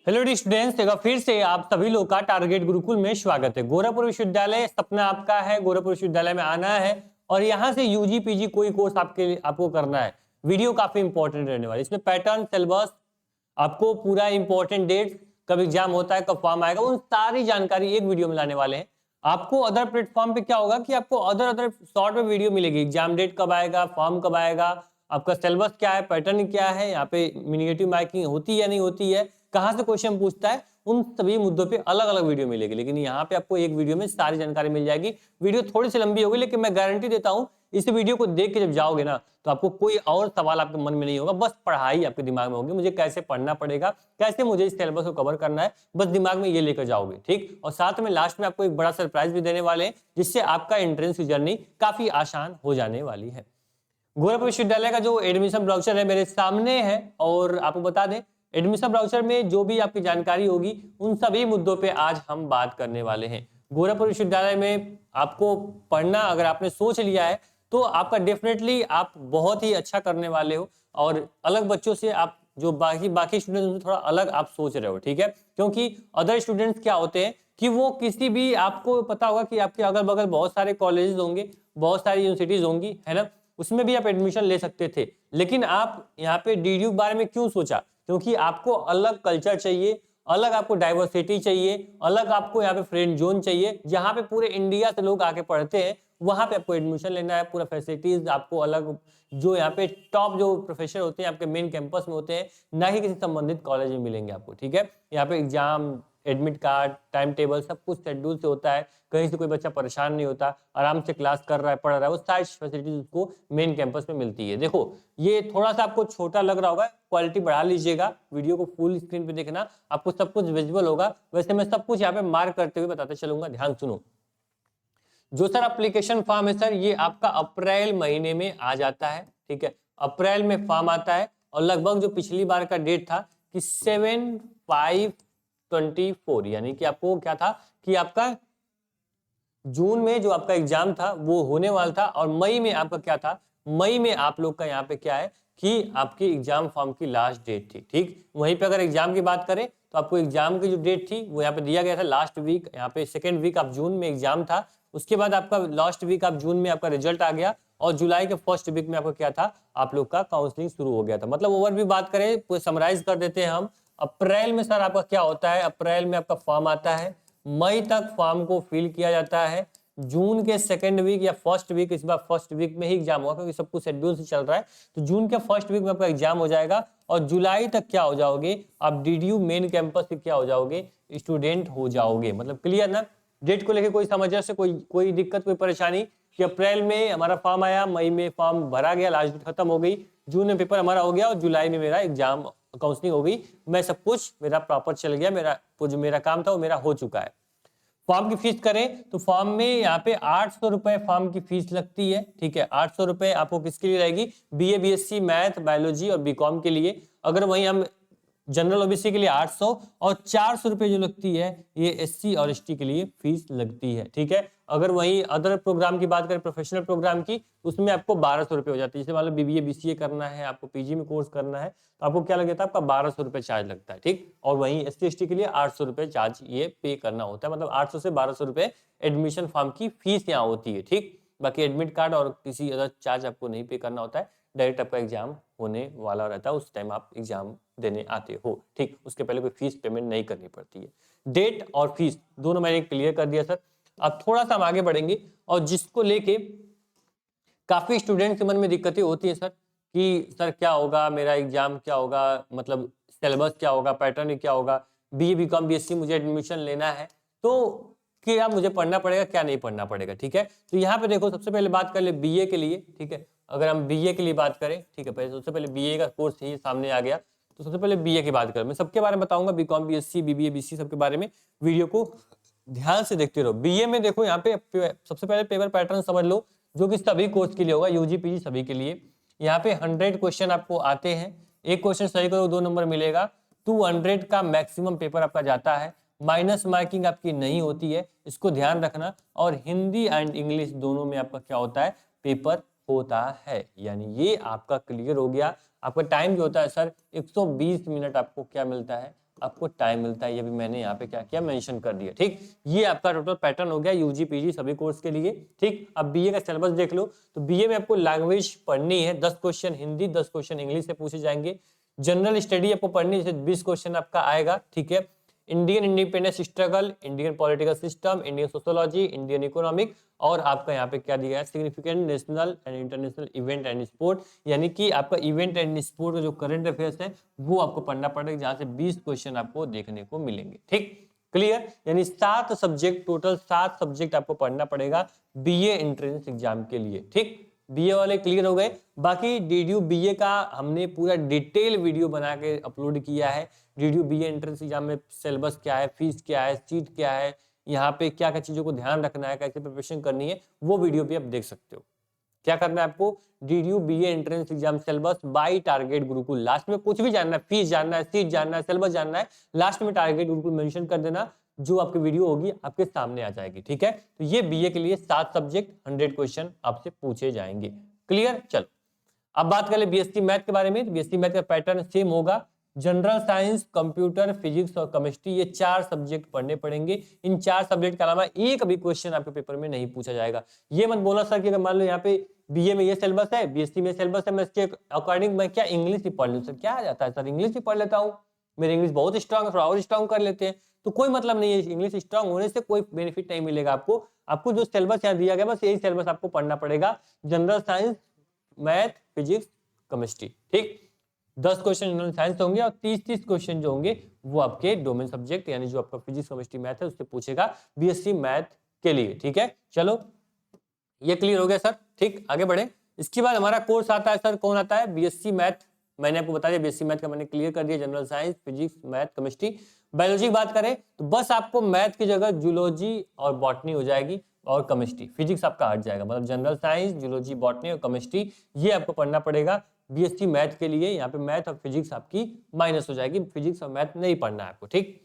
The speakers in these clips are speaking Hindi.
हेलो स्टूडेंट्स, एक बार फिर से आप सभी लोग का टारगेट गुरुकुल में स्वागत है। गोरखपुर विश्वविद्यालय सपना आपका है, गोरखपुर विश्वविद्यालय में आना है और यहाँ से यूजी पीजी कोई कोर्स आपको करना है। वीडियो काफी इंपॉर्टेंट रहने वाली, इसमें पैटर्न, सिलेबस, आपको पूरा इंपॉर्टेंट डेट, कब एग्जाम होता है, कब फॉर्म आएगा, उन सारी जानकारी एक वीडियो में लाने वाले हैं। आपको अदर प्लेटफॉर्म पे क्या होगा कि आपको अदर शॉर्ट में वीडियो मिलेगी, एग्जाम डेट कब आएगा, फॉर्म कब आएगा, आपका सिलेबस क्या है, पैटर्न क्या है, यहाँ पे नेगेटिव मार्किंग होती है या नहीं होती है, कहां से क्वेश्चन पूछता है, उन सभी मुद्दों पे अलग अलग वीडियो मिलेगी। लेकिन यहाँ पे आपको एक वीडियो में सारी जानकारी मिल जाएगी। वीडियो थोड़ी सी लंबी होगी, लेकिन मैं गारंटी देता हूँ इस वीडियो को देख के जब जाओगे ना तो आपको कोई और सवाल आपके मन में नहीं होगा, बस पढ़ाई आपके दिमाग में होगी, मुझे कैसे पढ़ना पड़ेगा, कैसे मुझे इस सिलेबस को कवर करना है, बस दिमाग में ये लेकर जाओगे। ठीक, और साथ में लास्ट में आपको एक बड़ा सरप्राइज भी देने वाले हैं, जिससे आपका एंट्रेंस की जर्नी काफी आसान हो जाने वाली है। गोरखपुर विश्वविद्यालय का जो एडमिशन ब्राउचर है मेरे सामने है, और आपको बता दें एडमिशन ब्राउचर में जो भी आपकी जानकारी होगी उन सभी मुद्दों पे आज हम बात करने वाले हैं। गोरखपुर विश्वविद्यालय में आपको पढ़ना अगर आपने सोच लिया है तो आपका डेफिनेटली आप बहुत ही अच्छा करने वाले हो, और अलग बच्चों से आप जो बाकी स्टूडेंट्स थोड़ा अलग आप सोच रहे हो। ठीक है, क्योंकि अदर स्टूडेंट्स क्या होते हैं कि वो किसी भी, आपको पता होगा कि आपके अगल बगल बहुत सारे कॉलेजेस होंगे, बहुत सारी यूनिवर्सिटीज होंगी, है ना, उसमें भी आप एडमिशन ले सकते थे। लेकिन आप यहाँ पे डीडीयू के बारे में क्यों सोचा? क्योंकि आपको अलग कल्चर चाहिए, अलग आपको डाइवर्सिटी चाहिए, अलग आपको यहाँ पे फ्रेंड जोन चाहिए, जहाँ पे पूरे इंडिया से लोग आके पढ़ते हैं, वहां पे आपको एडमिशन लेना है। पूरा फैसिलिटीज आपको अलग, जो यहाँ पे टॉप जो प्रोफेसर होते हैं आपके मेन कैंपस में होते हैं, ना ही किसी संबंधित कॉलेज में मिलेंगे आपको। ठीक है, यहाँ पे exam, admit card, time table सब कुछ शेड्यूल से होता है, कहीं से कोई बच्चा परेशान नहीं होता, आराम से क्लास कर रहा है, पढ़ रहा है, वो सारी फैसिलिटीज उसको मेन कैंपस में मिलती है। देखो ये थोड़ा सा आपको छोटा लग रहा होगा, क्वालिटी बढ़ा लीजिएगा, वीडियो को फुल स्क्रीन पे देखना, आपको सब कुछ विजुअल होगा। वैसे मैं सब कुछ यहाँ पे मार्क करते हुए बताते चलूंगा, ध्यान सुनो। जो सर एप्लीकेशन फॉर्म है सर, ये आपका अप्रैल महीने में आ जाता है। ठीक है, अप्रैल में फॉर्म आता है, और लगभग जो पिछली बार का डेट था कि 7/5/24, यानी कि आपको क्या था कि आपका जून में जो आपका एग्जाम था वो होने वाला था, और मई में आपका क्या था, मई में आप लोग का यहाँ पे क्या है कि आपकी एग्जाम फॉर्म की लास्ट डेट थी। ठीक, वहीं पे अगर एग्जाम की बात करें तो आपको एग्जाम की जो डेट थी वो यहाँ पे दिया गया था लास्ट वीक, यहाँ पे सेकेंड वीक ऑफ जून में एग्जाम था। उसके बाद आपका लास्ट वीक ऑफ जून में आपका रिजल्ट आ गया, और जुलाई के फर्स्ट वीक में आपका क्या था, आप लोग का काउंसलिंग शुरू हो गया था। मतलब ओवर भी बात करें, समराइज कर देते हैं हम। अप्रैल में सर आपका क्या होता है, अप्रैल में आपका फॉर्म आता है, मई तक फॉर्म को फिल किया जाता है, जून के सेकेंड वीक या फर्स्ट वीक, इस बार फर्स्ट वीक में ही एग्जाम होगा क्योंकि सब कुछ शेड्यूल से चल रहा है, तो जून के फर्स्ट वीक में आपका एग्जाम हो जाएगा, और जुलाई तक क्या हो जाओगे आप, डीडीयू मेन कैंपस के क्या हो जाओगे, स्टूडेंट हो जाओगे। मतलब क्लियर ना? डेट को लेके कोई समस्या से कोई दिक्कत, कोई परेशानी? कि अप्रैल में हमारा फॉर्म आया, मई में फॉर्म भरा गया, लास्ट डेट खत्म हो गई, जून में पेपर हमारा हो गया, और जुलाई में मेरा एग्जाम काउंसलिंग हो गई, मैं सब कुछ मेरा प्रॉपर चल गया, जो मेरा काम था वो मेरा हो चुका है। फॉर्म की फीस करें तो फॉर्म में यहाँ पे 800 रुपए फॉर्म की फीस लगती है। ठीक है, 800 रुपए आपको किसके लिए रहेगी, बीए बीएससी मैथ बायोलॉजी और बीकॉम के लिए। अगर वहीं हम जनरल ओबीसी के लिए 800, और 400 रुपए जो लगती है ये एससी और एसटी के लिए फीस लगती है। ठीक है, अगर वहीं अदर प्रोग्राम की बात करें, प्रोफेशनल प्रोग्राम की, उसमें आपको 1200 रुपए हो जाती है। जैसे मान लो बीबीए बीसीए करना है, आपको पीजी में कोर्स करना है, तो आपको क्या लगता है, आपका 1200 रुपए चार्ज लगता है। ठीक, और वहीं एससी एसटी के लिए 800 रुपए चार्ज ये पे करना होता है। मतलब 800 से 1200 रुपए एडमिशन फॉर्म की फीस यहाँ होती है। ठीक, बाकी एडमिट कार्ड और किसी अदर चार्ज आपको नहीं पे करना होता है, डायरेक्ट आपका एग्जाम होने वाला रहता है, उस टाइम आप एग्जाम देने आते हो। ठीक, उसके पहले कोई फीस पेमेंट नहीं करनी पड़ती है। डेट और फीस दोनों मैंने क्लियर कर दिया सर। अब थोड़ा सा हम आगे बढ़ेंगे, और जिसको लेके काफी स्टूडेंट के मन में दिक्कतें होती है सर, कि सर क्या होगा, मेरा एग्जाम क्या होगा, मतलब सिलेबस क्या होगा, पैटर्न क्या होगा, बीए बीकॉम बीएससी मुझे एडमिशन लेना है, तो क्या मुझे पढ़ना पड़ेगा, क्या नहीं पढ़ना पड़ेगा। ठीक है, तो यहाँ पे देखो सबसे पहले बात कर ले बीए के लिए। ठीक है, अगर हम बीए के लिए बात करें, ठीक है, पहले सबसे पहले बीए का कोर्स ही सामने आ गया, तो सबसे पहले बीए की बात करें। मैं सबके बारे में बताऊंगा, बीकॉम बीएससी बीबीए बीसी सबके बारे में, वीडियो को ध्यान से देखते रहो। बीए में देखो यहाँ पे सबसे पहले पेपर पैटर्न समझ लो, जो कि सभी कोर्स के लिए होगा, यूजी पीजी सभी के लिए। यहाँ पे 100 क्वेश्चन आपको आते हैं, एक क्वेश्चन सही करो 2 नंबर मिलेगा, 200 का मैक्सिमम पेपर आपका जाता है, माइनस मार्किंग आपकी नहीं होती है, इसको ध्यान रखना। और हिंदी एंड इंग्लिश दोनों में आपका क्या होता है, पेपर होता है। यानी ये आपका क्लियर हो गया। आपका टाइम जो होता है सर 120 मिनट आपको क्या मिलता है, आपको टाइम मिलता है। ये भी मैंने यहाँ पे क्या किया, मेंशन कर दिया। ठीक, ये आपका टोटल पैटर्न हो गया यूजी पीजी सभी कोर्स के लिए। ठीक, अब बीए का सिलेबस देख लो। तो बीए में आपको लैंग्वेज पढ़नी है, 10 क्वेश्चन हिंदी, 10 क्वेश्चन इंग्लिश से पूछे जाएंगे। जनरल स्टडी आपको पढ़नी है, 20 क्वेश्चन आपका आएगा। ठीक है, Indian independence struggle, Indian political system, Indian sociology, Indian economic, और आपका यहाँ पे क्या दिया है, significant national and international event and sport. यानी कि आपका इवेंट एंड स्पोर्ट का जो करंट अफेयर्स है वो आपको पढ़ना पड़ेगा, जहां से 20 क्वेश्चन आपको देखने को मिलेंगे। ठीक, क्लियर। यानी 7 सब्जेक्ट, टोटल 7 सब्जेक्ट आपको पढ़ना पड़ेगा बीए एंट्रेंस एग्जाम के लिए। ठीक, बीए वाले क्लियर हो गए। बाकी डीडीयू बीए का हमने पूरा डिटेल वीडियो बना के अपलोड किया है। डीडीयू बीए एंट्रेंस एग्जाम में सिलेबस क्या है, फीस क्या है, सीट क्या है, यहाँ पे क्या क्या चीजों को ध्यान रखना है, कैसे प्रिपरेशन करनी है, वो वीडियो भी आप देख सकते हो। क्या करना है आपको, DDU BA entrance exam syllabus by target Gurukul. Last में कुछ भी जानना है, फीस जानना है, सीट जानना है, सिलेबस जानना है, लास्ट में टारगेट गुरुकुल मेंशन कर देना, जो आपकी वीडियो होगी आपके सामने आ जाएगी। ठीक है, तो ये बीए के लिए 7 सब्जेक्ट 100 क्वेश्चन आपसे पूछे जाएंगे। क्लियर। चलो अब बात कर ले बीएससी मैथ के बारे में। बीएससी मैथ का पैटर्न सेम होगा, जनरल साइंस, कंप्यूटर, फिजिक्स और केमिस्ट्री, ये 4 सब्जेक्ट पढ़ने पड़ेंगे। इन 4 सब्जेक्ट के अलावा एक भी क्वेश्चन आपके पेपर में नहीं पूछा जाएगा। ये मत बोलना सर कि अगर मान लो यहाँ पे बीए में ये सिलेबस है, बीएससी में सिलेबस है, मैं इसके अकॉर्डिंग मैं क्या इंग्लिश भी पढ़ लूँ। सर क्या आ जाता है, सर इंग्लिश भी पढ़ लेता हूँ, मेरी इंग्लिश बहुत स्ट्रांग है, थोड़ा और स्ट्रांग कर लेते हैं। तो कोई मतलब नहीं है, इंग्लिश स्ट्रांग होने से कोई बेनिफिट नहीं मिलेगा आपको। आपको जो सिलेबस यहाँ दिया गया बस यही सिलेबस आपको पढ़ना पड़ेगा, general science, math, physics, chemistry. ठीक, 10 क्वेश्चन जनरल साइंस होंगे और 30 क्वेश्चन जो होंगे वो आपके डोमेन सब्जेक्ट यानी जो आपका फिजिक्स, केमिस्ट्री, मैथ है उससे पूछेगा बीएससी मैथ के लिए। ठीक है, चलो ये क्लियर हो गया सर। ठीक, आगे बढ़े। इसके बाद हमारा कोर्स आता है सर, कौन आता है, बीएससी मैथ। मैंने आपको बता दिया बीएससी मैथ का मैंने क्लियर कर दिया, general science, physics, math, chemistry. Biology की बात करें तो बस आपको मैथ की जगह जूलॉजी और बॉटनी हो जाएगी और केमिस्ट्री, फिजिक्स आपका हट जाएगा। मतलब जनरल साइंस, जूलॉजी, बॉटनी और केमिस्ट्री ये आपको पढ़ना पड़ेगा बीएससी मैथ के लिए। यहाँ पे मैथ और फिजिक्स आपकी माइनस हो जाएगी, फिजिक्स और मैथ नहीं पढ़ना है आपको। ठीक,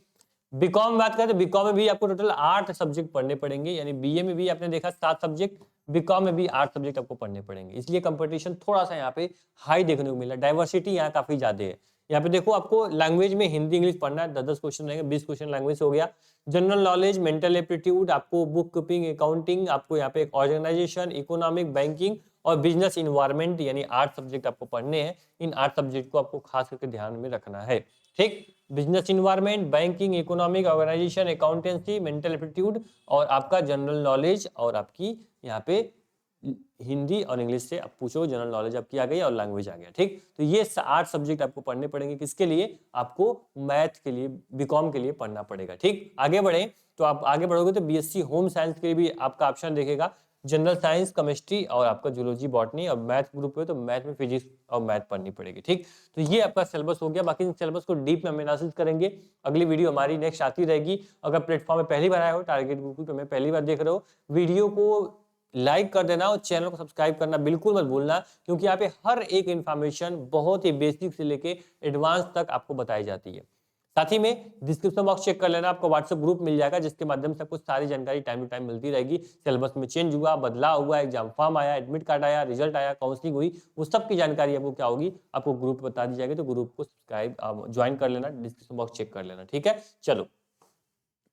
बीकॉम बात करें तो बीकॉम में भी आपको टोटल 8 सब्जेक्ट पढ़ने पड़ेंगे। यानी बीए में भी आपने देखा 7 सब्जेक्ट, बीकॉम में भी 8 सब्जेक्ट आपको पढ़ने पड़ेंगे। इसलिए कंपटीशन थोड़ा सा यहाँ पे हाई देखने को मिला, डाइवर्सिटी यहाँ काफी ज्यादा है। यहाँ पे देखो आपको लैंग्वेज में हिंदी इंग्लिश पढ़ना है, 10-10 क्वेश्चन रहेंगे, 20 क्वेश्चन लैंग्वेज हो गया। जनरल नॉलेज, मेंटल एप्टीट्यूड, आपको बुक कीपिंग, अकाउंटिंग, आपको यहाँ पे ऑर्गेनाइजेशन, इकोनॉमिक, बैंकिंग और बिजनेस इन्वायरमेंट, यानी 8 सब्जेक्ट आपको पढ़ने हैं। इन 8 सब्जेक्ट को आपको खास करके ध्यान में रखना है। ठीक, business environment, banking, economic, organisation, accountancy, mental aptitude और आपका जनरल नॉलेज, और आपकी यहाँ पे हिंदी और इंग्लिश से आप पूछो, जनरल नॉलेज आपकी आ गई और लैंग्वेज आ गया। ठीक, तो ये 8 सब्जेक्ट आपको पढ़ने पड़ेंगे। किसके लिए, आपको मैथ के लिए, बीकॉम के लिए पढ़ना पड़ेगा। ठीक, आगे बढ़े तो आप आगे बढ़ोगे तो बीएससी होम साइंस के लिए भी आपका ऑप्शन देखेगा, जनरल साइंस, केमिस्ट्री और आपका जूलॉजी, बॉटनी और मैथ ग्रुप है तो मैथ में फिजिक्स और मैथ पढ़नी पड़ेगी। ठीक, तो ये आपका सिलेबस हो गया। बाकी इन सिलेबस को डीप में एनालिसिस करेंगे। अगली वीडियो हमारी नेक्स्ट आती रहेगी। अगर प्लेटफॉर्म में पहली बार आए हो, टारगेट ग्रुप पे मैं पहली बार देख रहे हो, वीडियो को लाइक कर देना और चैनल को सब्सक्राइब करना बिल्कुल मत भूलना, क्योंकि यहाँ पे हर एक इंफॉर्मेशन बहुत ही बेसिक से लेके एडवांस तक आपको बताई जाती है। साथ ही में डिस्क्रिप्शन बॉक्स चेक कर लेना, आपको व्हाट्सएप ग्रुप मिल जाएगा जिसके माध्यम से आपको सारी जानकारी टाइम टू टाइम मिलती रहेगी। सिलेबस में चेंज हुआ, बदलाव हुआ, एग्जाम फॉर्म आया, एडमिट कार्ड आया, रिजल्ट आया, काउंसलिंग हुई, वो सब की जानकारी आपको क्या होगी, आपको ग्रुप बता दी जाएगी। तो ग्रुप को सब्सक्राइब ज्वाइन कर लेना, डिस्क्रिप्शन बॉक्स चेक कर लेना। ठीक है, चलो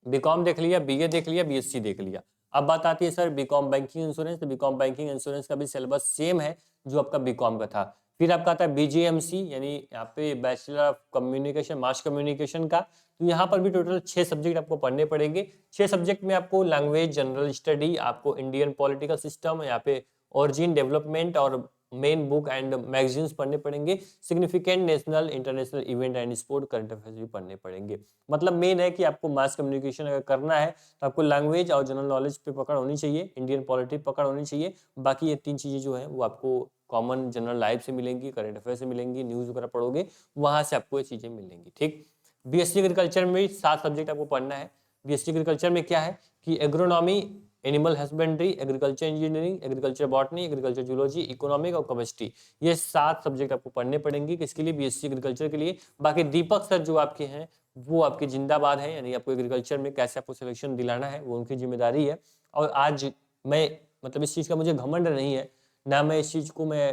बीकॉम देख लिया, बीए देख लिया, बीएससी देख लिया। अब बात आती है सर बीकॉम बैंकिंग इंश्योरेंस। तो बीकॉम बैंकिंग इंश्योरेंस का भी सिलेबस सेम है जो आपका बीकॉम का था। फिर आपका आता है बीजेएमसी, यानी यहाँ पे bachelor of communication, mass communication का। तो यहाँ पर भी टोटल 6 सब्जेक्ट आपको पढ़ने पड़ेंगे। 6 सब्जेक्ट में आपको लैंग्वेज, जनरल स्टडी, आपको इंडियन पॉलिटिकल सिस्टम, यहाँ पे ओरिजिन, डेवलपमेंट और मेन बुक एंड मैगजीन्स पढ़ने पड़ेंगे। Significant national international event and sport, current affairs भी पढ़ने पड़ेंगे। मतलब मेन है कि आपको मास कम्युनिकेशन अगर करना है तो आपको लैंग्वेज और जनरल नॉलेज पे पकड़ होनी चाहिए, इंडियन पॉलिटिक्स पकड़ होनी चाहिए। बाकी ये 3 चीजें जो है वो आपको कॉमन जनरल लाइफ से मिलेंगी, करंट अफेयर से मिलेंगी, न्यूज वगैरह पढ़ोगे वहां से आपको ये चीजें मिलेंगी। ठीक, बीएससी एग्रीकल्चर में भी 7 सब्जेक्ट आपको पढ़ना है। बीएससी एग्रीकल्चर में क्या है कि agronomy, animal husbandry, agriculture engineering, agriculture botany, agriculture zoology, economic और केमिस्ट्री, ये 7 सब्जेक्ट आपको पढ़ने पड़ेंगे। किसके लिए, बीएससी एग्रीकल्चर के लिए। बाकी दीपक सर जो आपके हैं वो आपके जिंदाबाद है, यानी आपको एग्रीकल्चर में कैसे आपको सिलेक्शन दिलाना है वो उनकी जिम्मेदारी है। और आज मैं मतलब इस चीज का मुझे घमंड नहीं है, ना मैं इस चीज को मैं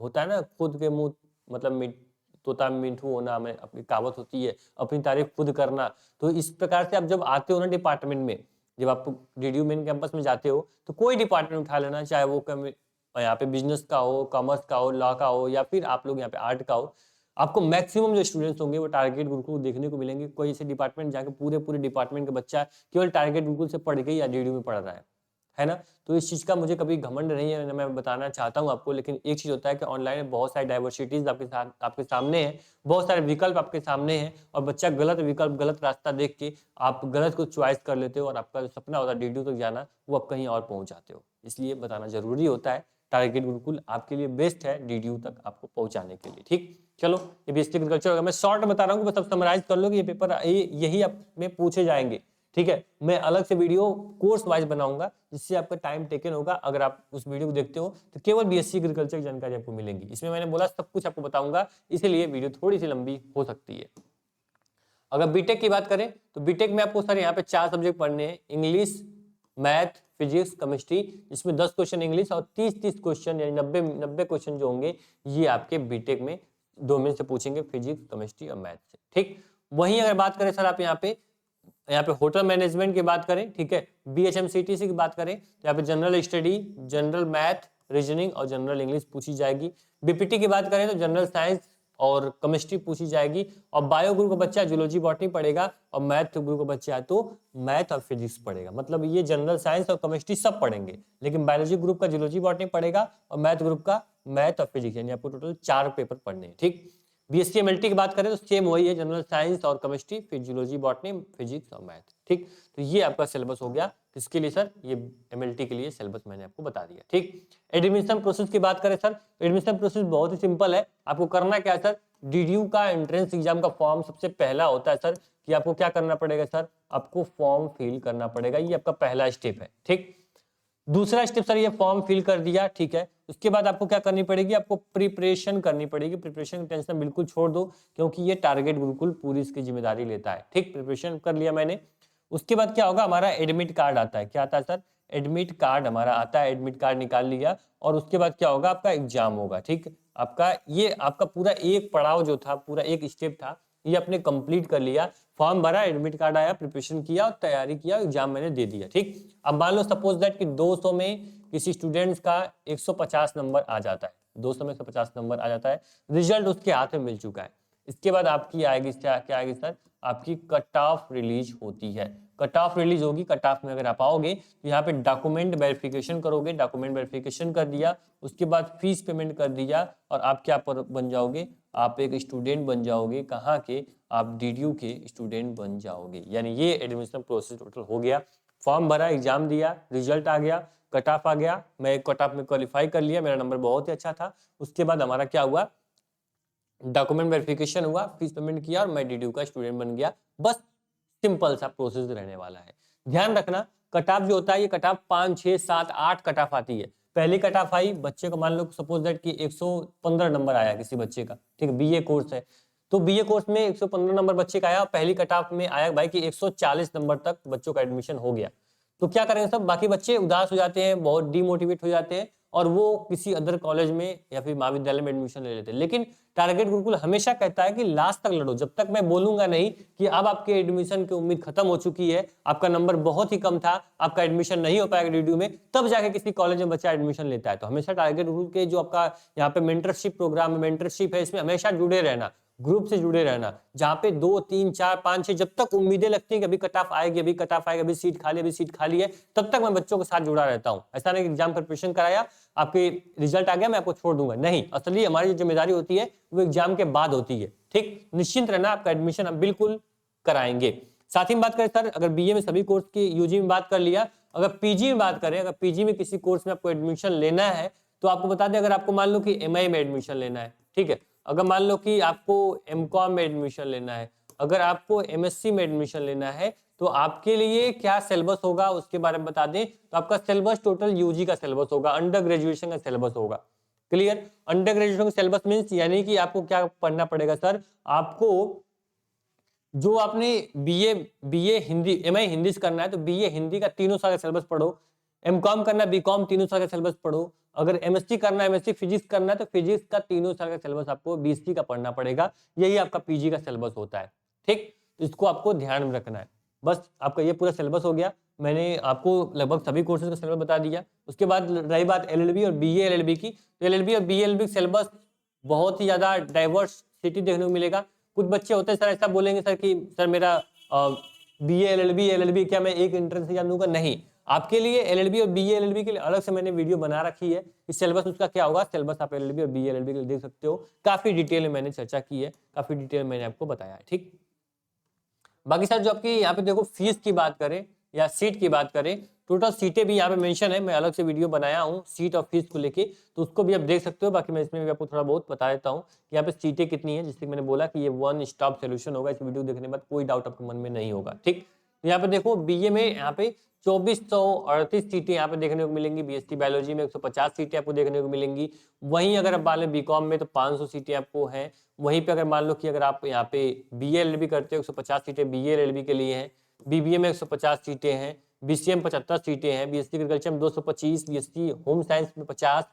होता है ना खुद के मुंह मतलब तोता मिठू होना, मैं अपनी कहावत होती है अपनी तारीफ खुद करना। तो इस प्रकार से आप जब आते हो ना डिपार्टमेंट में, जब आप डीडीयू मेन कैंपस में जाते हो तो कोई डिपार्टमेंट उठा लेना, चाहे वो यहाँ पे बिजनेस का हो, कॉमर्स का हो, लॉ का हो, या फिर आप लोग यहाँ पे आर्ट का हो, आपको मैक्सिमम जो स्टूडेंट्स होंगे वो टारगेट गुरुकुल देखने को मिलेंगे। कोई ऐसे डिपार्टमेंट जाके पूरे पूरे डिपार्टमेंट का बच्चा केवल टारगेट गुरुकुल से पढ़ के या डीडीयू में पढ़ रहा है ना। तो इस चीज का मुझे कभी घमंड नहीं है, मैं बताना चाहता हूं आपको। लेकिन एक चीज होता है कि ऑनलाइन में बहुत सारी डाइवर्सिटीज आपके सामने है, बहुत सारे विकल्प आपके सामने हैं, और बच्चा गलत विकल्प गलत रास्ता देख के आप गलत को चॉइस कर लेते हो, और आपका जो सपना होता है डीडीयू तक जाना वो आप कहीं और पहुंच जाते हो। इसलिए बताना जरूरी होता है, टारगेट गुरुकुल आपके लिए बेस्ट है डीडीयू तक आपको पहुंचाने के लिए। ठीक, चलो ये बेसिक एग्रीकल्चर होगा। मैं शॉर्ट बता रहा हूँ, बस अब समराइज कर लो कि ये पेपर यही आप में पूछे जाएंगे। ठीक है, मैं अलग से वीडियो कोर्स वाइज बनाऊंगा जिससे आपका टाइम टेकन होगा। अगर आप उस वीडियो को देखते हो तो केवल बीएससी एग्रीकल्चर की जानकारी आपको मिलेगी। इसमें मैंने बोला सब कुछ आपको बताऊंगा, इसीलिए वीडियो थोड़ी सी लंबी हो सकती है। अगर बीटेक की बात करें तो बीटेक में आपको सर यहाँ पे 4 सब्जेक्ट पढ़ने हैं, इंग्लिश, मैथ, फिजिक्स, केमिस्ट्री, जिसमें 10 क्वेश्चन इंग्लिश और 30 क्वेश्चन यानी 90 क्वेश्चन जो होंगे ये आपके बीटेक में डोमेन से पूछेंगे, फिजिक्स, केमिस्ट्री और मैथ से। ठीक, वहीं अगर बात करें सर आप यहाँ पे होटल मैनेजमेंट की बात करें, ठीक है, बीएचएमसीटीसी की बात करें तो यहाँ पे general study, general math, reasoning और जनरल इंग्लिश पूछी जाएगी। बीपीटी की बात करें तो जनरल साइंस और केमिस्ट्री पूछी जाएगी। और बायो ग्रुप का बच्चा जूलॉजी बॉटनी पढ़ेगा, और मैथ ग्रुप का बच्चा तो मैथ और फिजिक्स पढ़ेगा। मतलब ये जनरल साइंस और केमिस्ट्री सब पढ़ेंगे, लेकिन बायोलॉजी ग्रुप का जूलॉजी बॉटनी पढ़ेगा, और मैथ ग्रुप का मैथ और फिजिक्स, यानी आपको टोटल 4 पेपर पढ़ने हैं। ठीक, बीएससी एमएलटी की बात करें तो सेम वही है, जनरल साइंस और केमिस्ट्री, फिर जूलॉजी बॉटनी, फिजिक्स और मैथ। ठीक, तो ये आपका सिलेबस हो गया। किसके लिए सर? ये एमएलटी के लिए सिलेबस मैंने आपको बता दिया। ठीक, एडमिशन प्रोसेस की बात करें सर, एडमिशन प्रोसेस बहुत ही सिंपल है। आपको करना क्या है सर, डीडीयू का एंट्रेंस एग्जाम का फॉर्म सबसे पहला होता है सर कि आपको क्या करना पड़ेगा सर, आपको फॉर्म फिल करना पड़ेगा, ये आपका पहला स्टेप है। ठीक, दूसरा स्टेप सर ये फॉर्म फिल कर दिया, ठीक है, उसके बाद आपको क्या करनी पड़ेगी, आपको प्रिपरेशन करनी पड़ेगी। प्रिपरेशन की टेंशन बिल्कुल छोड़ दो, क्योंकि ये टारगेट गुरुकुल पूरी इसकी जिम्मेदारी लेता है। ठीक, प्रिपरेशन कर लिया मैंने। उसके बाद क्या होगा, हमारा एडमिट कार्ड आता है। क्या आता है सर? एडमिट कार्ड हमारा आता है, एडमिट कार्ड निकाल लिया, और उसके बाद क्या होगा, आपका एग्जाम होगा। ठीक, आपका पूरा एक पड़ाव जो था, पूरा एक स्टेप था, ये आपने कंप्लीट कर लिया। फॉर्म भरा, एडमिट कार्ड आया, प्रिपरेशन किया और तैयारी किया, एग्जाम मैंने दे दिया। ठीक, अब मान लो सपोज दैट कि 200 में किसी स्टूडेंट्स का 150 नंबर आ जाता है, 200 में 150 नंबर आ जाता है, रिजल्ट उसके हाथ में मिल चुका है। इसके बाद आपकी आएगी क्या आएगी सर, आपकी कट ऑफ रिलीज होती है। कट ऑफ रिलीज होगी, कट ऑफ में अगर आप आओगे तो यहाँ पे डॉक्यूमेंट वेरिफिकेशन करोगे, डॉक्यूमेंट वेरिफिकेशन कर दिया, उसके बाद फीस पेमेंट कर दिया, और आप क्या बन जाओगे, आप एक स्टूडेंट बन जाओगे। कहाँ के? आप डीडीयू के स्टूडेंट बन जाओगे। यानी ये एडमिशन प्रोसेस टोटल हो गया। फॉर्म भरा, एग्जाम दिया, रिजल्ट आ गया, कट ऑफ आ गया, मैं कट ऑफ में क्वालिफाई कर लिया, मेरा नंबर बहुत ही अच्छा था। उसके बाद हमारा क्या हुआ, डॉक्यूमेंट वेरिफिकेशन हुआ, फीस पेमेंट किया, और मैं डीडीयू का स्टूडेंट बन गया। बस सिंपल सा प्रोसेस रहने वाला है। ध्यान रखना, कट ऑफ जो होता है ये कट ऑफ 5, 6, 7, 8 कट ऑफ आती है। पहली कट ऑफ आई बच्चे को, मान लो सपोज दैट कि 115 नंबर आया किसी बच्चे का, ठीक है, बीए कोर्स है, तो बीए कोर्स में 115 नंबर बच्चे का आया, पहली कट ऑफ में आया भाई कि 140 नंबर तक बच्चों का एडमिशन हो गया। तो क्या करेंगे सब, बाकी बच्चे उदास हो जाते हैं, बहुत डिमोटिवेट हो जाते हैं, और वो किसी अदर कॉलेज में या फिर महाविद्यालय में एडमिशन ले लेते हैं। लेकिन टारगेट गुरुकुल हमेशा कहता है कि लास्ट तक लड़ो, जब तक मैं बोलूंगा नहीं कि अब आपके एडमिशन की उम्मीद खत्म हो चुकी है, आपका नंबर बहुत ही कम था, आपका एडमिशन नहीं हो पाएगा डीडीयू में, तब जाके किसी कॉलेज में बच्चा एडमिशन लेता है। तो हमेशा टारगेट गुरुकुल के जो आपका यहाँ पे मेंटरशिप प्रोग्राम है, मेंटरशिप है, इसमें हमेशा जुड़े रहना, ग्रुप से जुड़े रहना, जहां पे 2, 3, 4, 5, 6 जब तक उम्मीदें लगती है कि अभी कट ऑफ आएगी, अभी कट ऑफ आएगा, अभी सीट खाली, अभी सीट खाली है, तब तक मैं बच्चों के साथ जुड़ा रहता हूं। ऐसा नहीं कि एग्जाम प्रिपरेशन कराया, आपके रिजल्ट आ गया, मैं आपको छोड़ दूंगा, नहीं। असली हमारी जो जिम्मेदारी होती है वो एग्जाम के बाद होती है। ठीक, निश्चिंत रहना, आपका एडमिशन हम बिल्कुल कराएंगे। साथ ही में बात करें सर, अगर बीए में सभी कोर्स की, यूजी में बात कर लिया, अगर पीजी में बात करें, अगर पीजी में किसी कोर्स में आपको एडमिशन लेना है तो आपको बता दें, अगर आपको मान लो कि एमआई में एडमिशन लेना है, ठीक है, अगर मान लो कि आपको एमकॉम में एडमिशन लेना है, अगर आपको एमएससी में एडमिशन लेना है, तो आपके लिए क्या सिलेबस होगा उसके बारे में बता दें। तो आपका सिलेबस टोटल यूजी का सिलेबस होगा, अंडर ग्रेजुएशन का सिलेबस होगा। क्लियर? अंडर ग्रेजुएशन का सिलेबस मींस यानी कि आपको क्या पढ़ना पड़ेगा सर, आपको जो आपने बीए हिंदी, एमए हिंदी से करना है तो बीए हिंदी का 3 साल का सिलेबस पढ़ो, एमकॉम करना, बीकॉम, तीनों साल का सिलेबस पढ़ो। अगर एमएससी करना है, एमएससी फिजिक्स करना है, तो फिजिक्स का तीनों साल का सिलेबस आपको बीएससी का पढ़ना पड़ेगा। यही आपका पीजी का सिलेबस होता है, ठीक। इसको आपको ध्यान में रखना है। बस आपका ये पूरा सिलेबस हो गया। मैंने आपको लगभग सभी कोर्सेज का सिलेबस बता दिया। उसके बाद रही बात एलएलबी और बीए एलएलबी की, तो एलएलबी और बीए एलएलबी सिलेबस बहुत ही ज्यादा डाइवर्सिटी देखने को मिलेगा। कुछ बच्चे होते हैं सर ऐसा बोलेंगे सर कि सर मेरा बीए एलएलबी क्या मैं एक एंट्रेंस एग्जाम दूंगा? नहीं, आपके लिए एलएलबी और बीए एलएलबी के लिए अलग से मैंने वीडियो बना रखी है। इस सिलेबस उसका क्या होगा, सिलेबस आप एलएलबी और बीए एलएलबी के लिए देख सकते हो। काफी डिटेल में मैंने चर्चा की है, काफी डिटेल में मैंने आपको बताया है, ठीक। बाकी सर जो आपकी यहाँ पे देखो फीस की बात करें या सीट की बात करें, टोटल सीटें भी यहाँ पे मेंशन है। मैं अलग से वीडियो बनाया हूँ सीट और फीस को लेके, तो उसको भी आप देख सकते हो। बाकी मैं इसमें भी आपको थोड़ा बहुत बता देता हूँ कि यहाँ पे सीटें कितनी है, जिससे मैंने बोला कि ये वन स्टॉप सोल्यूशन होगा। इस वीडियो देखने के बाद कोई डाउट आपके मन में नहीं होगा, ठीक। यहाँ पे देखो बीए में यहाँ पे 2438 सीटें यहाँ पे देखने को मिलेंगी। बीएससी बायोलॉजी में 150 सीटें आपको देखने को मिलेंगी। वहीं अगर आप मान लो बीकॉम में तो 500 सीटें आपको हैं। वहीं पे अगर मान लो कि अगर आप यहाँ पे बीए एलएलबी करते हो 150 सीटें बीए एलएलबी के लिए हैं। बीबीए में 150 सीटें हैं। बीसीए में 75 सीटें हैं। बीएससी एग्रीकल्चर में 225, बीएससी होम साइंस में 50,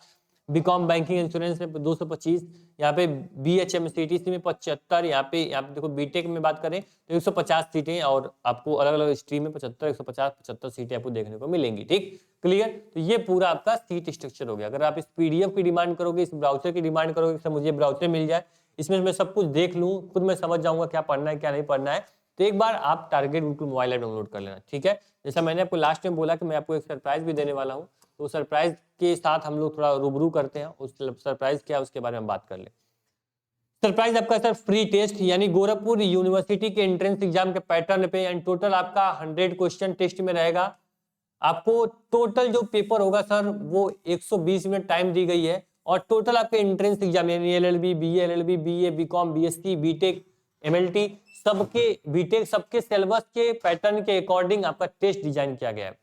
बीकॉम बैंकिंग इंश्योरेंस में 225, यहाँ पे बीएचएमसीटीसी में 75, यहाँ पे देखो बीटेक में बात करें तो 150 सीटें, और आपको अलग अलग स्ट्रीम में 75, 150, 75 सीटें आपको देखने को मिलेंगी, ठीक। क्लियर? तो ये पूरा आपका सीट स्ट्रक्चर हो गया। अगर आप इस पीडीएफ की डिमांड करोगे, इस ब्राउजर की डिमांड करोगे कि मुझे ब्राउजर मिल जाए, इसमें मैं सब कुछ देख लूँ, खुद मैं समझ जाऊंगा क्या पढ़ना है क्या नहीं पढ़ना है, तो एक बार आप टारगेट बिल्कुल मोबाइल ऐप डाउनलोड कर लेना, ठीक है। जैसा मैंने आपको लास्ट में बोला कि मैं आपको एक सरप्राइज भी देने वाला हूँ, तो सरप्राइज के साथ हम लोग थोड़ा रूबरू करते हैं। उस सरप्राइज क्या है उसके बारे में बात कर ले। सरप्राइज आपका सर फ्री टेस्ट, यानी गोरखपुर यूनिवर्सिटी के एंट्रेंस एग्जाम के पैटर्न पे, एंड टोटल आपका 100 क्वेश्चन टेस्ट में रहेगा। आपको टोटल जो पेपर होगा सर वो 120 मिनट टाइम दी गई है, और टोटल आपके एंट्रेंस एग्जाम यानी LLB, BA LLB, BA, BCom, BSc, BTech, MLT, सबके बीटेक सबके सिलेबस के पैटर्न के अकॉर्डिंग आपका टेस्ट डिजाइन किया गया है।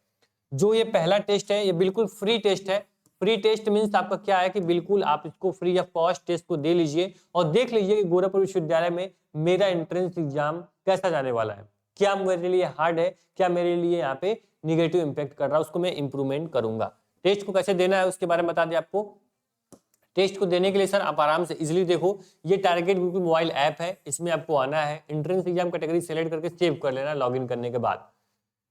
जो ये पहला टेस्ट है ये बिल्कुल फ्री टेस्ट है। फ्री टेस्ट मींस आपका क्या है कि बिल्कुल आप इसको फ्री ऑफ कॉस्ट टेस्ट को दे लीजिए और देख लीजिए कि गोरखपुर विश्वविद्यालय में मेरा एंट्रेंस एग्जाम कैसा जाने वाला है, क्या मेरे लिए हार्ड है, क्या मेरे लिए यहाँ पे निगेटिव इंपैक्ट कर रहा है, उसको मैं इंप्रूवमेंट करूंगा। टेस्ट को कैसे देना है उसके बारे में बता दें आपको। टेस्ट को देने के लिए सर आप आराम से इजीली देखो, ये टारगेट बिल्कुल मोबाइल ऐप है, इसमें आपको आना है, एंट्रेंस एग्जाम कैटेगरी सेलेक्ट करके सेव कर लेना लॉगिन करने के बाद।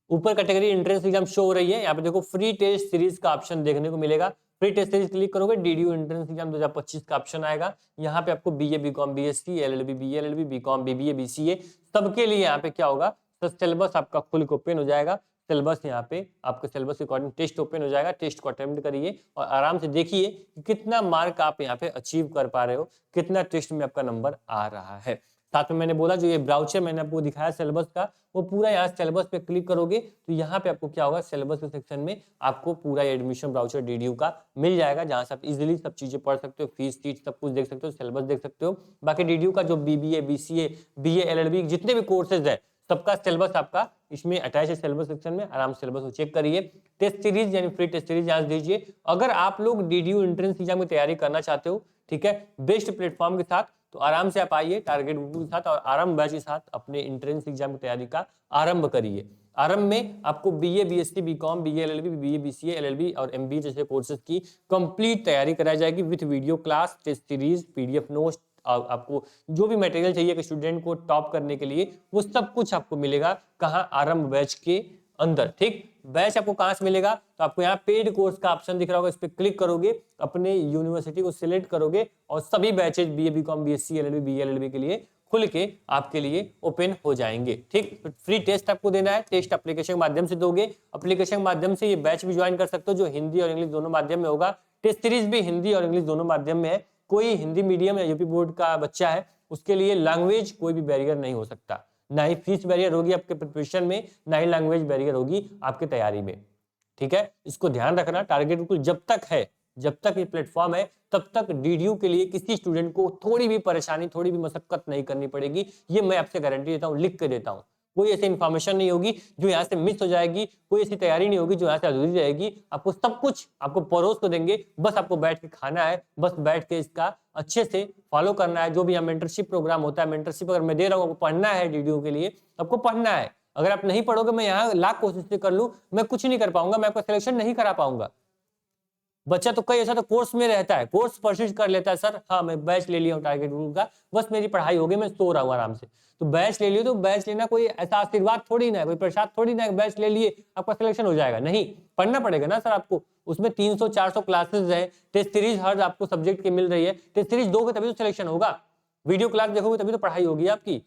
ऊपर कैटेगरी एंट्रेंस एग्जाम शो हो रही है, यहाँ पे देखो फ्री टेस्ट सीरीज का ऑप्शन देखने को मिलेगा। फ्री टेस्ट सीरीज क्लिक करोगे डीडीयू एंट्रेंस एग्जाम 2025 का ऑप्शन आएगा। यहाँ पे आपको BA, BCom, BSc, LLB, BLLB, BCom, BBA, BCA सबके लिए यहाँ पे क्या होगा, सिलेबस आपका खुल के ओपन हो जाएगा। सिलेबस यहाँ पे आपके सिलेबस के अकॉर्डिंग टेस्ट ओपन हो जाएगा। टेस्ट को अटेम्प्ट करिए और आराम से देखिए कि कितना मार्क आप यहाँ पे अचीव कर पा रहे हो, कितना टेस्ट में आपका नंबर आ रहा है। साथ में मैंने बोला जो ये ब्राउचर मैंने आपको दिखाया सिलेबस का, वो पूरा यहाँ सिलेबस पे क्लिक करोगे तो यहाँ पे आपको क्या होगा, सिलेबस के सेक्शन में आपको पूरा एडमिशन ब्राउचर डीडीयू का मिल जाएगा, जहाँ से आप इजीली सब चीजें पढ़ सकते हो, फीस सीट सब कुछ देख सकते हो, सिलेबस देख सकते हो। बाकी डीडीयू का जो बीबीए, बीसीए, बीए, एलएलबी जितने भी कोर्सेज है सबका सिलेबस आपका इसमें अटैच है सिलेबस सेक्शन में। आराम से सिलेबस को चेक करिए। टेस्ट सीरीज यानी फ्री टेस्ट सीरीज यहाँ दीजिए। अगर आप लोग डीडीयू एंट्रेंस एग्जाम की तैयारी करना चाहते हो, ठीक है, बेस्ट प्लेटफॉर्म के साथ, तो आराम से आप आइए टारगेट के साथ और आरंभ बैच के साथ अपने एंट्रेंस एग्जाम की तैयारी का आरंभ करिए। आरंभ में आपको BA, BSc, BCom, BA, LLB, BA, BCA, LLB और एमबीए जैसे कोर्सेज की कंप्लीट तैयारी कराई जाएगी with video class, test series, PDF notes, आपको जो भी मटेरियल चाहिए कि स्टूडेंट को टॉप करने के लिए वो सब कुछ आपको मिलेगा। कहाँ? आरंभ बैच के अंदर, ठीक। बैच आपको कहां से मिलेगा, तो आपको यहाँ पेड कोर्स का ऑप्शन दिख रहा होगा, इस पे क्लिक करोगे, अपने यूनिवर्सिटी को सिलेक्ट करोगे और सभी batches BA, BCom, BSc, LLB, BLLB के लिए खुल के आपके लिए ओपन हो जाएंगे, ठीक। तो फ्री टेस्ट आपको देना है, टेस्ट एप्लीकेशन के माध्यम से दोगे। एप्लीकेशन के माध्यम से ये बैच भी ज्वाइन कर सकते हो जो हिंदी और इंग्लिश दोनों माध्यम में होगा। टेस्ट सीरीज भी हिंदी और इंग्लिश दोनों माध्यम में है। कोई हिंदी मीडियम या यूपी बोर्ड का बच्चा है उसके लिए लैंग्वेज कोई भी बैरियर नहीं हो सकता, ना ही फीस बैरियर होगी आपके प्रिपरेशन में, ना ही लैंग्वेज बैरियर होगी आपके तैयारी में, ठीक है। इसको ध्यान रखना। टारगेट बिल्कुल जब तक है, जब तक ये प्लेटफॉर्म है तब तक डीडीयू के लिए किसी स्टूडेंट को थोड़ी भी परेशानी, थोड़ी भी मशक्कत नहीं करनी पड़ेगी। ये मैं आपसे गारंटी देता हूँ, लिख के देता हूँ। कोई ऐसी इन्फॉर्मेशन नहीं होगी जो यहाँ से मिस हो जाएगी, कोई ऐसी तैयारी नहीं होगी जो यहाँ से अधूरी रहेगी। आपको सब कुछ आपको परोस को देंगे, बस आपको बैठ के खाना है, बस बैठ के इसका अच्छे से फॉलो करना है। जो भी यहाँ मेंटरशिप प्रोग्राम होता है, मेंटरशिप अगर मैं दे रहा हूँ, आपको पढ़ना है डीडीयू के लिए, आपको पढ़ना है। अगर आप नहीं पढ़ोगे, मैं यहाँ लाख कोशिश कर लूं, मैं कुछ नहीं कर पाऊंगा, मैं आपका सिलेक्शन नहीं करा पाऊंगा। बच्चा तो कई ऐसा तो कोर्स में रहता है, कोर्स परसिस्ट कर लेता है, सर हाँ मैं बैच ले लिया हूँ टारगेट ग्रुप का, बस मेरी पढ़ाई हो गई, मैं सो रहा हूँ आराम से। तो बैच ले लियो, तो बैच लेना कोई ऐसा आशीर्वाद थोड़ी ना है, कोई प्रसाद थोड़ी ना है, बैच ले लिए आपका सिलेक्शन हो जाएगा, नहीं, पढ़ना पड़ेगा ना सर आपको। उसमें 300-400 क्लासेस है, टेस्ट सीरीज हर आपको सब्जेक्ट की मिल रही है, टेस्ट सीरीज दोगे तभी तो सिलेक्शन होगा, वीडियो क्लास देखोगे तभी तो पढ़ाई होगी आपकी।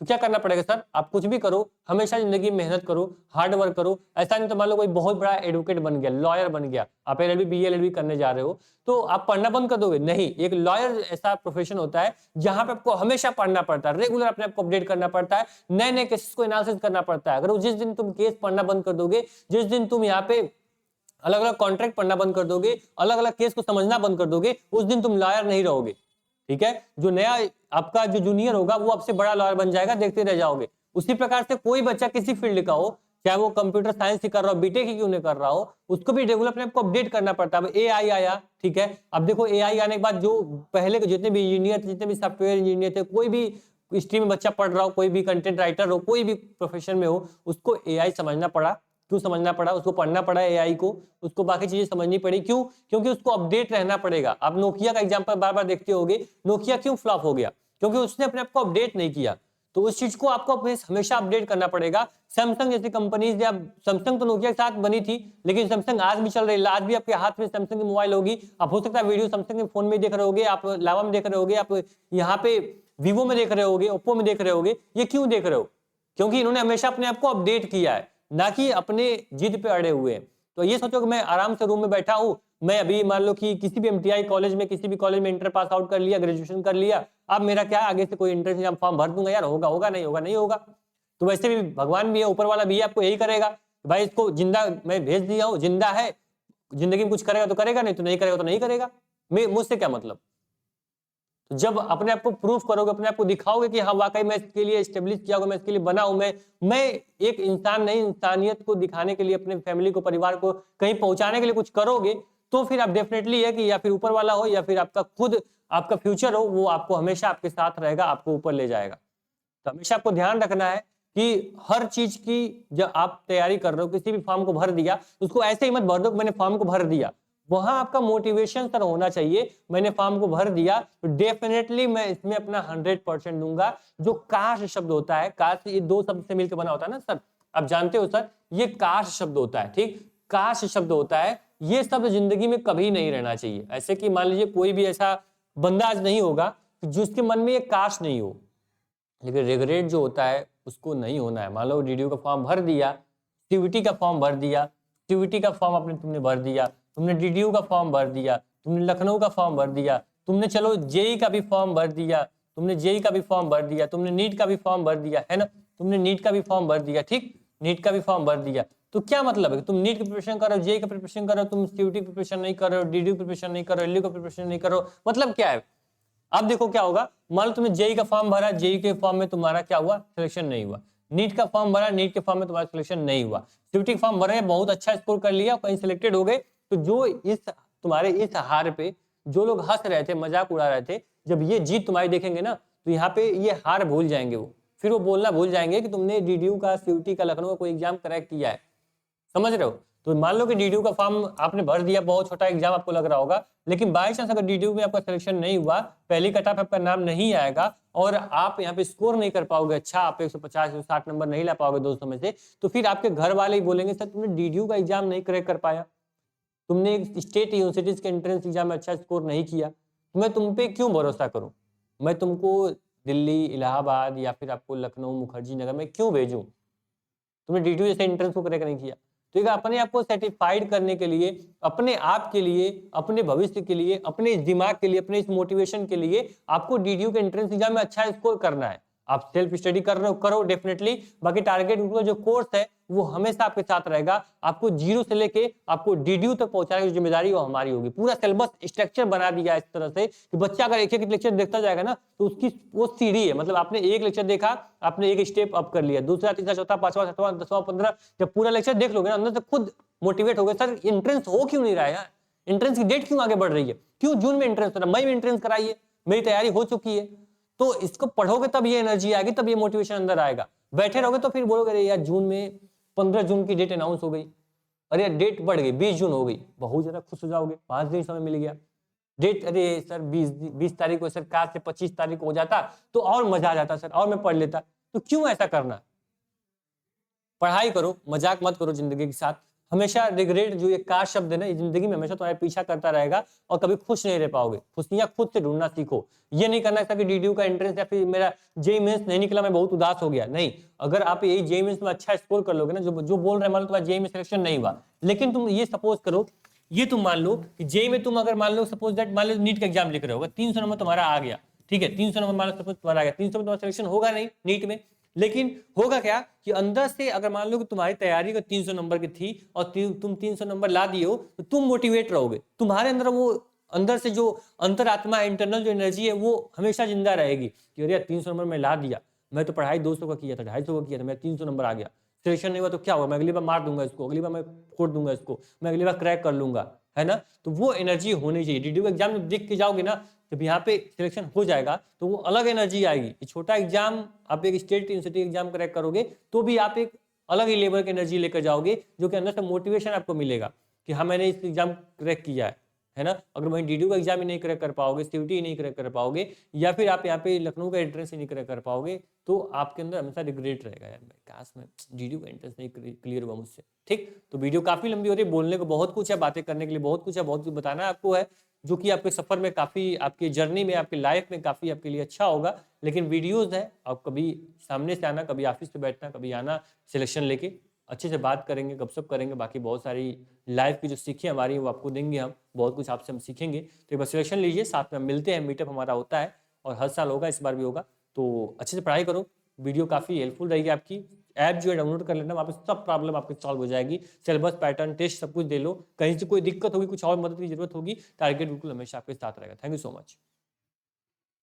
तो क्या करना पड़ेगा सर, आप कुछ भी करो, हमेशा जिंदगी में मेहनत करो, हार्ड वर्क करो। ऐसा नहीं तो मान लो कोई बहुत बड़ा एडवोकेट बन गया, लॉयर बन गया, आप एलएलबी बीएलएलबी करने जा रहे हो, तो आप पढ़ना बंद कर दोगे? नहीं, एक लॉयर ऐसा प्रोफेशन होता है जहां पे आपको हमेशा पढ़ना पड़ता है, रेगुलर अपने आप को अपडेट करना पड़ता है, नए नए केसेस को एनालिसिस करना पड़ता है। अगर जिस दिन तुम केस पढ़ना बंद कर दोगे, जिस दिन तुम यहाँ पे अलग अलग कॉन्ट्रैक्ट पढ़ना बंद कर दोगे, अलग अलग केस को समझना बंद कर दोगे, उस दिन तुम लॉयर नहीं रहोगे। ठीक है, जो नया आपका जो जूनियर होगा वो आपसे बड़ा लॉयर बन जाएगा, देखते रह जाओगे। उसी प्रकार से कोई बच्चा किसी फील्ड का हो, चाहे वो कंप्यूटर साइंस ही कर रहा हो, बीटेक ही क्यों नहीं कर रहा हो, उसको भी रेगुलर अपने आपको अपडेट करना पड़ता है। एआई आया, ठीक है, अब देखो एआई आने के बाद जो पहले के जितने भी इंजीनियर थे, जितने भी सॉफ्टवेयर इंजीनियर थे, कोई भी स्ट्रीम में बच्चा पढ़ रहा हो, कोई भी कंटेंट राइटर हो, कोई भी प्रोफेशन में हो, उसको एआई समझना पड़ा। क्यों समझना पड़ा? उसको पढ़ना पड़ा एआई को, उसको बाकी चीजें समझनी पड़ी। क्यों? क्योंकि उसको अपडेट रहना पड़ेगा। आप नोकिया का एग्जांपल बार बार देखते होगे, नोकिया क्यों फ्लॉप हो गया? क्योंकि उसने अपने आप को अपडेट नहीं किया। तो उस चीज को आपको हमेशा अपडेट करना पड़ेगा। सैमसंग जैसी कंपनीज, या सैमसंग तो नोकिया के साथ बनी थी, लेकिन सैमसंग आज भी चल रही है, आज भी आपके हाथ में सैमसंग की मोबाइल होगी। आप हो सकता है वीडियो सैमसंग के फोन में देख रहे होगे, आप लावा में देख रहे होगे, आप यहाँ पे वीवो में देख रहे होगे, ओप्पो में देख रहे होगे। ये क्यों देख रहे हो? क्योंकि इन्होंने हमेशा अपने आप को अपडेट किया है, ना कि अपने जिद पे अड़े हुए हैं। तो ये सोचो कि मैं आराम से रूम में बैठा हूं, मैं अभी मान लो कि किसी भी एमटीआई कॉलेज में, किसी भी कॉलेज में इंटर पास आउट कर लिया, ग्रेजुएशन कर लिया, अब मेरा क्या आगे से कोई एंट्रेंस एग्जाम फॉर्म भर दूंगा, यार होगा होगा, नहीं होगा नहीं होगा। तो वैसे भी भगवान भी है, ऊपर वाला भी है, आपको यही करेगा, भाई इसको जिंदा मैं भेज दिया हूँ, जिंदा है, जिंदगी में कुछ करेगा तो करेगा, नहीं तो नहीं करेगा तो नहीं करेगा। मुझसे क्या मतलब? जब अपने आप को प्रूफ करोगे, अपने आप को दिखाओगे कि हाँ वाकई मैं इसके लिए एस्टेब्लिश किया होगा, मैं इसके लिए बना हूं, मैं एक इंसान नहीं, इंसानियत को दिखाने के लिए, अपने फैमिली को, परिवार को कहीं पहुंचाने के लिए कुछ करोगे, तो फिर आप डेफिनेटली है कि या फिर ऊपर वाला हो या फिर आपका खुद आपका फ्यूचर हो, वो आपको हमेशा आपके साथ रहेगा, आपको ऊपर ले जाएगा। तो हमेशा आपको ध्यान रखना है कि हर चीज की जब आप तैयारी कर रहे हो, किसी भी फॉर्म को भर दिया, उसको ऐसे ही मत भर दो मैंने फॉर्म को भर दिया। वहां आपका मोटिवेशन सर होना चाहिए, मैंने फॉर्म को भर दिया तो डेफिनेटली मैं इसमें अपना 100% दूंगा। जो काश शब्द होता है, काश ये दो शब्द से मिलकर बना होता है ना सर, आप जानते हो सर, ये काश शब्द होता है, ठीक, काश शब्द होता है, ये शब्द जिंदगी में कभी नहीं रहना चाहिए। ऐसे कि मान लीजिए कोई भी ऐसा बंदा आज नहीं होगा जिसके मन में ये काश नहीं हो, लेकिन रिग्रेट जो होता है उसको नहीं होना है। मान लो डीडीयू का फॉर्म भर दिया, सीयूईटी का फॉर्म भर दिया, सीयूईटी का फॉर्म तुमने भर दिया, तुमने डीडीयू का फॉर्म भर दिया, तुमने लखनऊ का फॉर्म भर दिया, तुमने चलो जेई का भी फॉर्म भर दिया, तुमने जेई का भी फॉर्म भर दिया, तुमने नीट का भी फॉर्म भर दिया, है ना, तुमने नीट का भी फॉर्म भर दिया, ठीक, नीट का भी फॉर्म भर दिया। तो क्या मतलब है? तुम नीट की प्रिपरेशन कर रहे हो, जेई का प्रिपरेशन कर रहे हो, तुम सीयूईटी की प्रिपरेशन नहीं कर रहे हो, डीडीयू प्रिपरेशन नहीं कर रहे हो, एलयू का प्रिपरेशन नहीं कर रहे हो, मतलब क्या है? अब देखो क्या होगा, मान लो तुमने जेई का फॉर्म भरा, जेई के फॉर्म में तुम्हारा क्या हुआ, सिलेक्शन नहीं हुआ। नीट का फॉर्म भरा, नीट के फॉर्म में तुम्हारा सिलेक्शन नहीं हुआ। सीयूईटी का फॉर्म भरे, बहुत अच्छा स्कोर कर लिया, कहीं सिलेक्टेड हो गए, तो जो इस तुम्हारे इस हार पे जो लोग हंस रहे थे, मजाक उड़ा रहे थे, जब ये जीत तुम्हारी देखेंगे ना, तो यहाँ पे ये हार भूल जाएंगे, वो फिर वो बोलना भूल जाएंगे कि तुमने डीडीयू का, सीयूईटी का, लखनऊ का कोई एग्जाम क्रैक किया है। समझ रहे हो? तो मान लो कि डीडीयू का फॉर्म आपने भर दिया, बहुत छोटा एग्जाम आपको लग रहा होगा, लेकिन बाई चांस अगर डीडीयू में आपका सिलेक्शन नहीं हुआ, पहली कट ऑफ आपका नाम नहीं आएगा और आप यहाँ पे स्कोर नहीं कर पाओगे, अच्छा आप 150 160 नंबर नहीं ला पाओगे 200 में से, तो फिर आपके घर वाले ही बोलेंगे सर तुमने डीडीयू का एग्जाम नहीं क्रैक कर पाया, तुमने एक स्टेट यूनिवर्सिटीज के एंट्रेंस एग्जाम में अच्छा स्कोर नहीं किया, तो मैं तुम पे क्यों भरोसा करूं? मैं तुमको दिल्ली, इलाहाबाद या फिर आपको लखनऊ, मुखर्जी नगर में क्यों भेजूं? तुमने डीडीयू जैसे एंट्रेंस को क्रैक नहीं किया। तो एक अपने आप को सेटिस्फाइड करने के लिए, अपने आप के लिए, अपने भविष्य के लिए, अपने इस दिमाग के लिए, अपने इस मोटिवेशन के लिए आपको डीडीयू के एंट्रेंस एग्जाम में अच्छा स्कोर करना है। आप सेल्फ स्टडी कर रहे हो, करो डेफिनेटली। बाकी टारगेट ग्रुप का जो कोर्स है वो हमेशा आपके साथ रहेगा, आपको जीरो से लेके आपको डीडीयू तक पहुंचाने की जिम्मेदारी वो हमारी होगी। पूरा सिलेबस स्ट्रक्चर बना दिया इस तरह से कि बच्चा अगर एक एक लेक्चर देखता जाएगा ना, तो उसकी वो सीढ़ी है, मतलब आपने एक लेक्चर देखा, आपने एक स्टेप अप कर लिया, दूसरा, तीसरा, चौथा, पांचवा, छठवां, 10वां, 15, जब पूरा लेक्चर देख लोगे ना, अंदर से खुद मोटिवेट हो गए, सर एंट्रेंस हो क्यों नहीं रहा है यार, एंट्रेंस की डेट क्यों आगे बढ़ रही है, क्यों जून में एंट्रेंस हो रहा है, मई में एंट्रेंस कराइए, मेरी तैयारी हो चुकी है। तो इसको पढ़ोगे तब ये एनर्जी आएगी, तब ये मोटिवेशन अंदर आएगा। बैठे रहोगे तो फिर बोलोगे अरे यार जून में 15 जून की डेट अनाउंस हो गई, अरे यार डेट बढ़ गई 20 जून हो गई, बहुत ज्यादा खुश हो जाओगे, 5 दिन समय मिल गया डेट, अरे सर 20 तारीख को सर काश से 25 तारीख को हो जाता तो और मजा आ जाता सर, और मैं पढ़ लेता। तो क्यों ऐसा करना? पढ़ाई करो, मजाक मत करो जिंदगी के साथ। हमेशा रिग्रेट जो ये काश शब्द है ना, ये जिंदगी में हमेशा तुम्हारे पीछा करता रहेगा और कभी खुश नहीं रह पाओगे। खुशियां खुद से ढूंढना सीखो। ये नहीं करना कि डीडीयू का एंट्रेंस या फिर मेरा जेईई मेंस नहीं निकला मैं बहुत उदास हो गया, नहीं। अगर आप यही जेईई मेंस में अच्छा स्कोर कर लोगे ना, जो बोल रहे मान लो तुम्हारा जेईई में सिलेक्शन नहीं हुआ, लेकिन तुम ये सपोज करो, ये तुम मान लो कि जेईई में तुम अगर मान लो सपोज दैट मान लो नीट का एग्जाम लिख रहे होगा, 300 नंबर तुम्हारा आ गया, ठीक है, 300 नंबर मान लो सपोज तुम्हारा आ गया, 300 में तुम्हारा सिलेक्शन होगा नहीं नीट में, लेकिन होगा क्या कि अंदर से अगर मान लो कि तुम्हारी तैयारी का 300 नंबर की थी और तुम 300 नंबर ला दिए हो, तो तुम मोटिवेट रहोगे, तुम्हारे अंदर वो अंदर से जो अंतरात्मा इंटरनल जो एनर्जी है वो हमेशा जिंदा रहेगी कि अरे 300 नंबर मैं ला दिया, मैं तो पढ़ाई 200 का किया था, 250 का किया था, मैं 300 नंबर आ गया, सिलेक्शन नहीं हुआ तो क्या हुआ, मैं अगली बार मार दूंगा इसको, अगली बार मैं फोड़ दूंगा इसको, मैं अगली बार क्रैक कर लूंगा, है ना। तो वो एनर्जी होनी चाहिए। डीडीयू का एग्जाम जब देख के जाओगे ना, जब यहाँ पे सिलेक्शन हो जाएगा तो वो अलग एनर्जी आएगी। छोटा एग्जाम आप एक स्टेट यूनिवर्सिटी एग्जाम क्रैक करोगे तो भी आप एक अलग ही लेवल की एनर्जी लेकर जाओगे, जो कि अंदर से मोटिवेशन आपको मिलेगा कि हाँ मैंने इस एग्जाम क्रैक किया है ना। अगर वहीं डीडीयू का एग्जाम ही नहीं क्रैक कर पाओगे, सीयूटी ही नहीं क्रैक कर पाओगे, या फिर आप यहाँ पे लखनऊ का एंट्रेंस ही नहीं क्रैक कर पाओगे, तो आपके अंदर हमेशा रिग्रेट रहेगा, यार मैं काश में डीडीयू का एंट्रेंस नहीं क्लियर हुआ मुझसे। ठीक, तो वीडियो काफी लंबी हो रही है, बोलने को बहुत कुछ है, बातें करने के लिए बहुत कुछ है, बहुत कुछ बताना आपको है, जो कि आपके सफर में काफी, आपकी जर्नी में, आपकी लाइफ में काफी आपके लिए अच्छा होगा। लेकिन वीडियोज है, आप कभी सामने से आना, कभी ऑफिस पे बैठना, कभी आना सिलेक्शन लेके, अच्छे से बात करेंगे, गपशप करेंगे, बाकी बहुत सारी लाइफ की जो सीखें हमारी वो आपको देंगे, हम बहुत कुछ आपसे हम सीखेंगे। तो एक बार सिलेक्शन लीजिए, साथ में मिलते हैं, मीटअप हमारा होता है और हर साल होगा, इस बार भी होगा। तो अच्छे से पढ़ाई करो, वीडियो काफ़ी हेल्पफुल रहेगी आपकी। ऐप जो है डाउनलोड कर लेना, वहाँ पे सब प्रॉब्लम आपकी सॉल्व हो जाएगी, सिलेबस पैटर्न टेस्ट सब कुछ दे लो, कहीं से कोई दिक्कत होगी, कुछ और मदद की जरूरत होगी, टारगेट बिल्कुल हमेशा आपके साथ रहेगा। Thank you so much.